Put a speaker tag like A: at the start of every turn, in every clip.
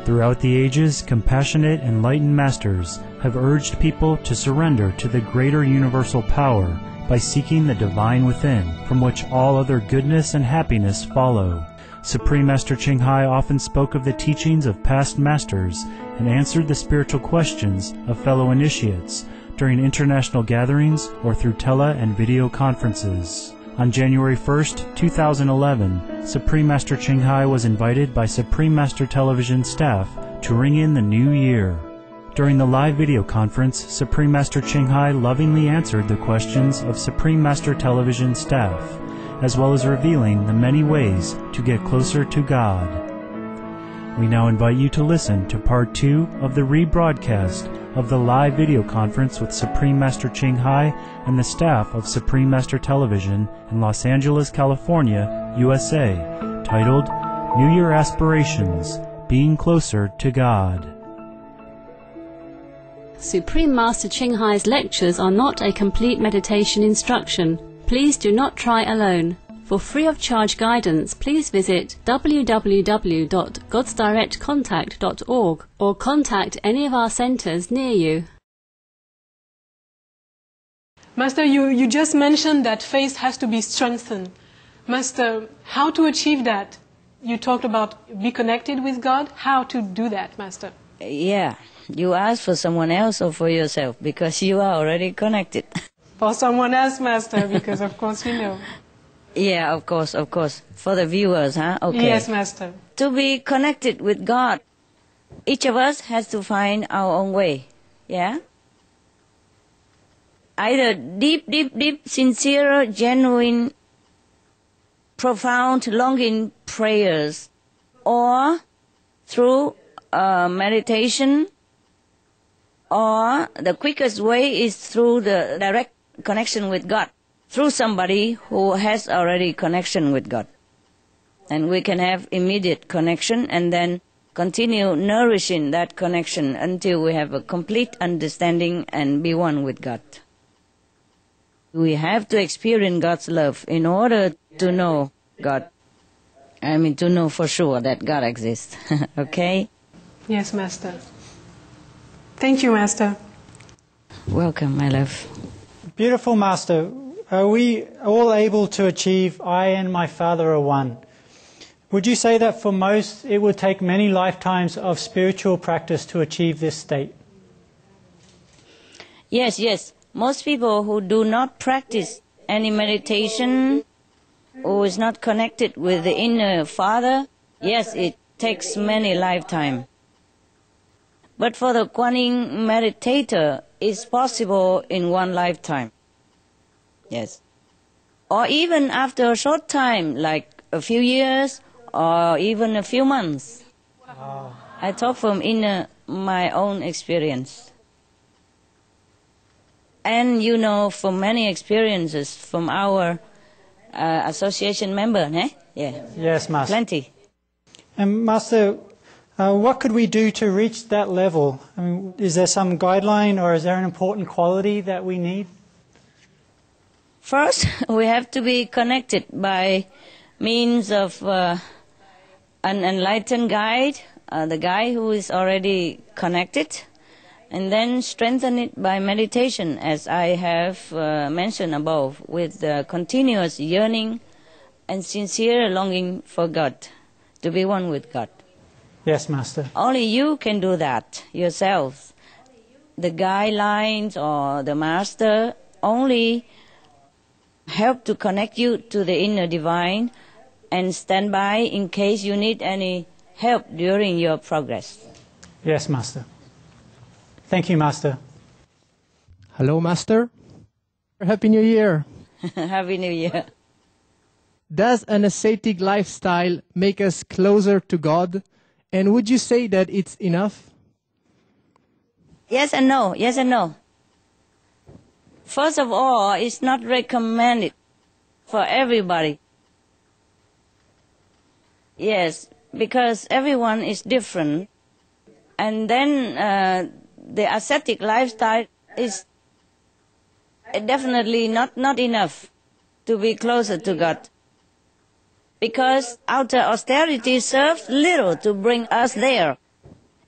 A: Throughout the ages, compassionate, enlightened masters have urged people to surrender to the greater universal power by seeking the divine within, from which all other goodness and happiness follow. Supreme Master Ching Hai often spoke of the teachings of past masters and answered the spiritual questions of fellow initiates during international gatherings or through tele and video conferences. On January 1st, 2011, Supreme Master Ching Hai was invited by Supreme Master Television staff to ring in the new year. During the live video conference, Supreme Master Ching Hai lovingly answered the questions of Supreme Master Television staff, as well as revealing the many ways to get closer to God. We now invite you to listen to part 2 of the rebroadcast of the live video conference with Supreme Master Ching Hai and the staff of Supreme Master Television in Los Angeles, California, USA, titled New Year Aspirations, Being Closer to God.
B: Supreme Master Ching Hai's lectures are not a complete meditation instruction. Please do not try alone. For free of charge guidance, please visit www.godsdirectcontact.org or contact any of our centers near you.
C: Master, you just mentioned that faith has to be strengthened. Master, how to achieve that? You talked about be connected with God. How to do that, Master?
D: Yeah, you ask for someone else or for yourself because you are already connected.
C: For someone else, Master, because of course we know.
D: Yeah, of course. For the viewers, huh? Okay.
C: Yes, Master.
D: To be connected with God, each of us has to find our own way. Yeah? Either deep, sincere, genuine, profound, longing prayers, or through meditation, or the quickest way is through the direct connection with God, through somebody who has already connection with God. And we can have immediate connection and then continue nourishing that connection until we have a complete understanding and be one with God. We have to experience God's love in order to know God. To know for sure that God exists. Okay?
C: Yes, Master. Thank you, Master.
D: Welcome, my love.
E: Beautiful, Master. Are we all able to achieve I and my Father are one? Would you say that for most it would take many lifetimes of spiritual practice to achieve this state?
D: Yes. Most people who do not practice any meditation, who is not connected with the inner Father, yes, it takes many lifetimes. But for the Kuan Yin meditator, it's possible in one lifetime. Yes. Or even after a short time, like a few years or even a few months. Wow. I talk from my own experience. And from many experiences from our association member, eh? Yeah.
E: Yes, Master.
D: Plenty.
E: And Master, what could we do to reach that level? Is there some guideline or is there an important quality that we need?
D: First, we have to be connected by means of an enlightened guide, the guy who is already connected, and then strengthen it by meditation, as I have mentioned above, with continuous yearning and sincere longing for God, to be one with God.
E: Yes, Master.
D: Only you can do that yourself. The guidelines or the Master only help to connect you to the inner divine and stand by in case you need any help during your progress.
E: Yes, Master. Thank you, Master.
F: Hello, Master. Happy New Year.
D: Happy New Year.
F: Does an ascetic lifestyle make us closer to God? And would you say that it's enough?
D: Yes and no. First of all, it's not recommended for everybody. Yes, because everyone is different. And then the ascetic lifestyle is definitely not enough to be closer to God. Because outer austerity serves little to bring us there.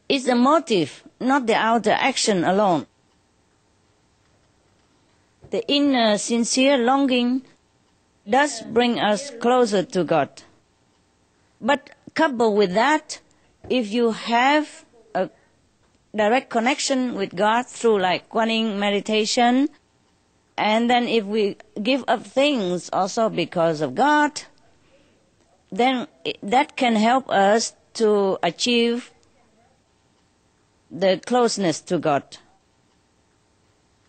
D: It's the motive, not the outer action alone. The inner sincere longing does bring us closer to God. But coupled with that, if you have a direct connection with God through like Kuan Yin meditation, and then if we give up things also because of God, then that can help us to achieve the closeness to God.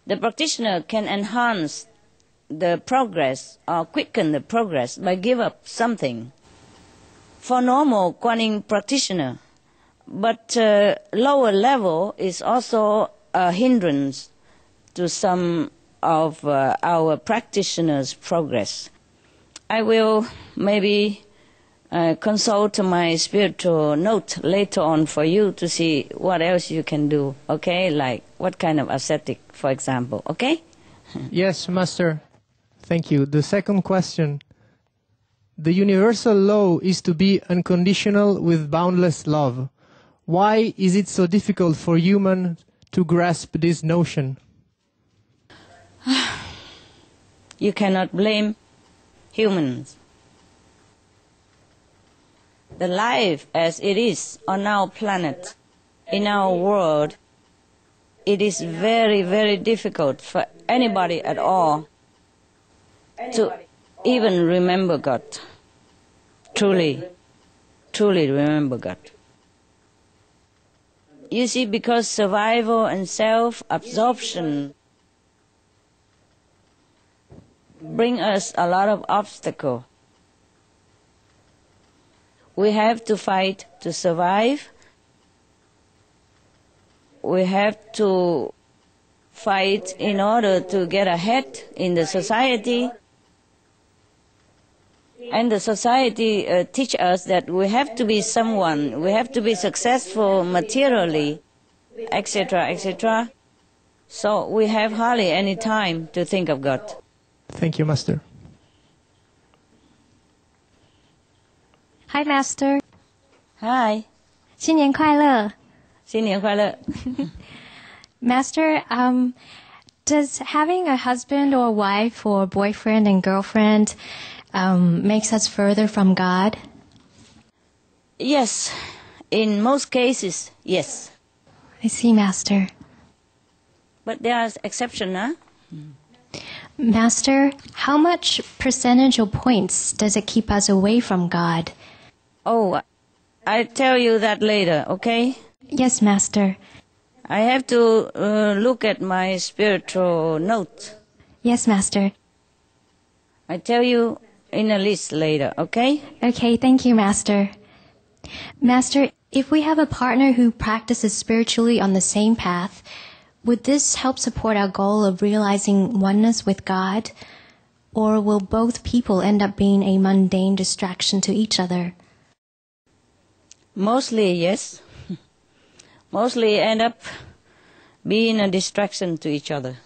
D: The practitioner can enhance the progress or quicken the progress by give up something. For normal Kuan Yin practitioner, but lower level is also a hindrance to some of our practitioners' progress. I will maybe consult my spiritual note later on for you to see what else you can do, okay? Like what kind of ascetic, for example, okay?
F: Yes, Master. Thank you. The second question. The universal law is to be unconditional with boundless love. Why is it so difficult for humans to grasp this notion?
D: You cannot blame humans. The life as it is on our planet, in our world, it is very, very difficult for anybody at all to even remember God. Truly, truly remember God. You see, because survival and self-absorption bring us a lot of obstacles. We have to fight to survive. We have to fight in order to get ahead in the society. And the society teach us that we have to be someone, we have to be successful materially, etc., etc. So we have hardly any time to think of God.
F: Thank you, Master.
G: Hi, Master.
D: Hi.
G: 新年快乐.
D: 新年快乐.
G: Master, does having a husband or wife or boyfriend and girlfriend makes us further from God?
D: Yes. In most cases, yes.
G: I see, Master.
D: But there are exceptions, huh?
G: Master, how much percentage or points does it keep us away from God?
D: Oh, I'll tell you that later, okay?
G: Yes, Master.
D: I have to look at my spiritual note.
G: Yes, Master.
D: I tell you in a list later, okay?
G: Okay, thank you, Master. Master, if we have a partner who practices spiritually on the same path, would this help support our goal of realizing oneness with God? Or will both people end up being a mundane distraction to each other?
D: Mostly, yes. Mostly end up being a distraction to each other.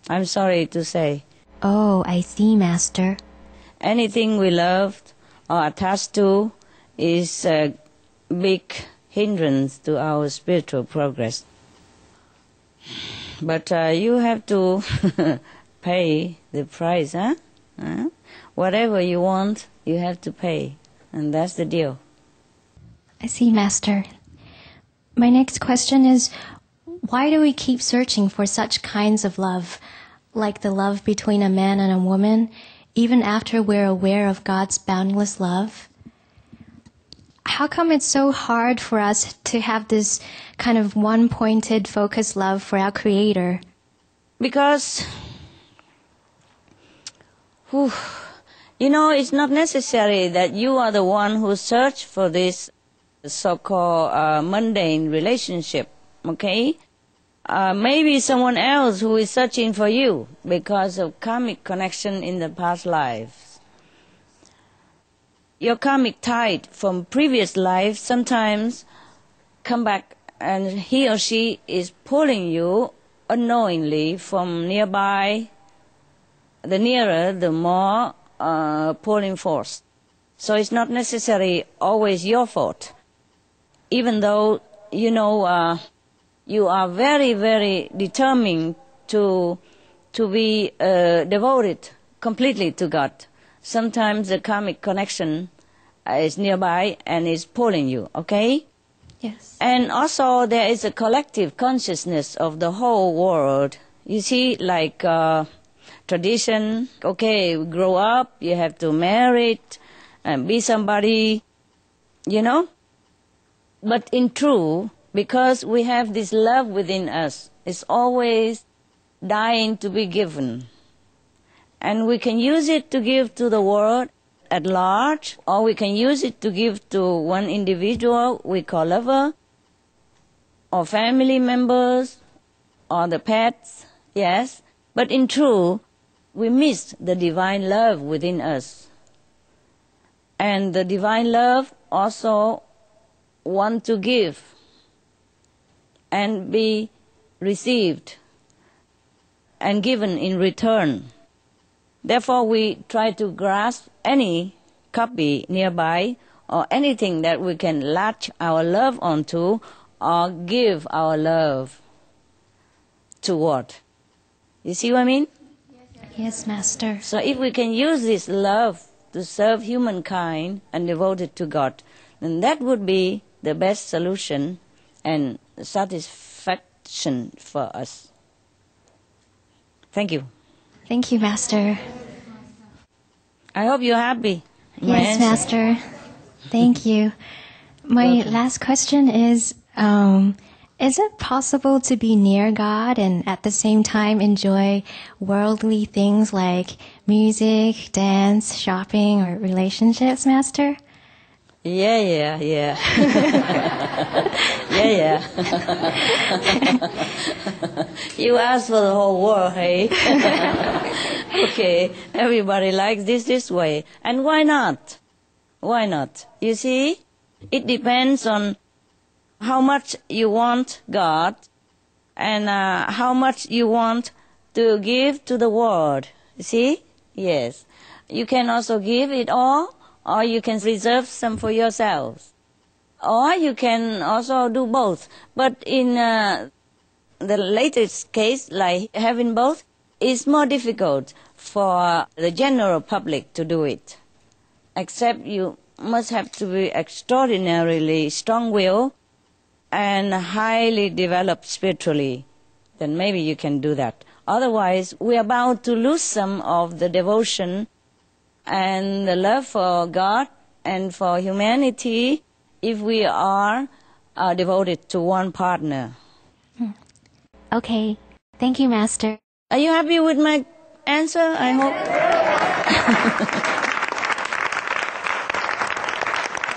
D: I'm sorry to say.
G: Oh, I see, Master.
D: Anything we loved or attached to is a big hindrance to our spiritual progress. But you have to pay the price, huh? Whatever you want, you have to pay. And that's the deal.
G: I see, Master. My next question is, why do we keep searching for such kinds of love, like the love between a man and a woman, even after we're aware of God's boundless love? How come it's so hard for us to have this kind of one-pointed, focused love for our Creator?
D: Because, it's not necessary that you are the one who search for this so-called mundane relationship, okay? Maybe someone else who is searching for you because of karmic connection in the past lives. Your karmic tide from previous life sometimes come back and he or she is pulling you unknowingly from nearby. The nearer, the more pulling force. So it's not necessarily always your fault. Even though you are very, very determined to be devoted completely to God. Sometimes the karmic connection is nearby and is pulling you, okay?
G: Yes.
D: And also there is a collective consciousness of the whole world. You see, like tradition, okay, we grow up, you have to marry and be somebody, But in truth, because we have this love within us, it's always dying to be given. And we can use it to give to the world at large, or we can use it to give to one individual we call lover, or family members, or the pets, yes. But in truth, we miss the divine love within us. And the divine love also want to give and be received and given in return. Therefore, we try to grasp any copy nearby or anything that we can latch our love onto or give our love toward. You see what I mean?
G: Yes, Master.
D: So if we can use this love to serve humankind and devote it to God, then that would be the best solution and satisfaction for us. Thank you.
G: Thank you, Master.
D: I hope you're happy.
G: Yes, Master. Thank you. My last question is it possible to be near God and at the same time enjoy worldly things like music, dance, shopping, or relationships, Master?
D: Yeah. Yeah. You asked for the whole world, hey? Okay, everybody likes this way. And why not? Why not? You see, it depends on how much you want God and how much you want to give to the world. You see? Yes. You can also give it all, or you can reserve some for yourselves. Or you can also do both. But in the latest case, like having both, it's more difficult for the general public to do it. Except you must have to be extraordinarily strong-willed and highly developed spiritually. Then maybe you can do that. Otherwise, we are bound to lose some of the devotion and the love for God and for humanity if we are devoted to one partner.
G: Okay. Thank you, Master.
D: Are you happy with my answer? I hope.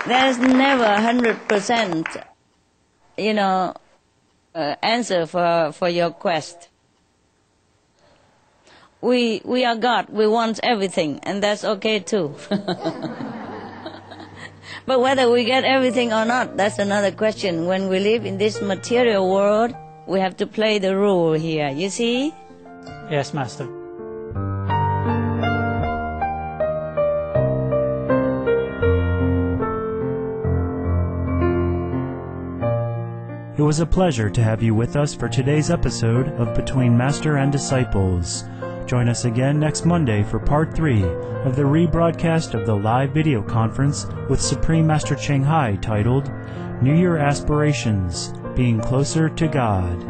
D: There's never 100%, answer for your quest. We are God. We want everything, and that's okay too. But whether we get everything or not, that's another question. When we live in this material world, we have to play the role here. You see?
E: Yes, Master.
A: It was a pleasure to have you with us for today's episode of Between Master and Disciples. Join us again next Monday for Part 3 of the rebroadcast of the live video conference with Supreme Master Ching Hai titled New Year Aspirations, Being Closer to God.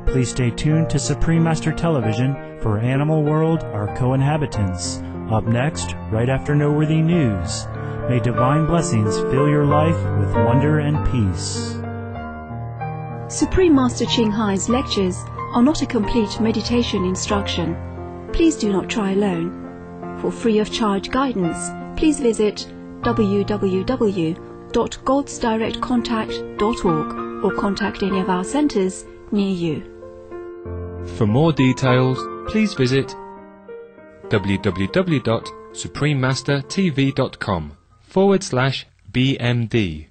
A: Please stay tuned to Supreme Master Television for Animal World, Our Co-Inhabitants. Up next, right after Noteworthy News, may divine blessings fill your life with wonder and peace.
H: Supreme Master Ching Hai's lectures are not a complete meditation instruction. Please do not try alone. For free of charge guidance, please visit www.godsdirectcontact.org or contact any of our centers near you.
I: For more details, please visit www.suprememastertv.com/BMD.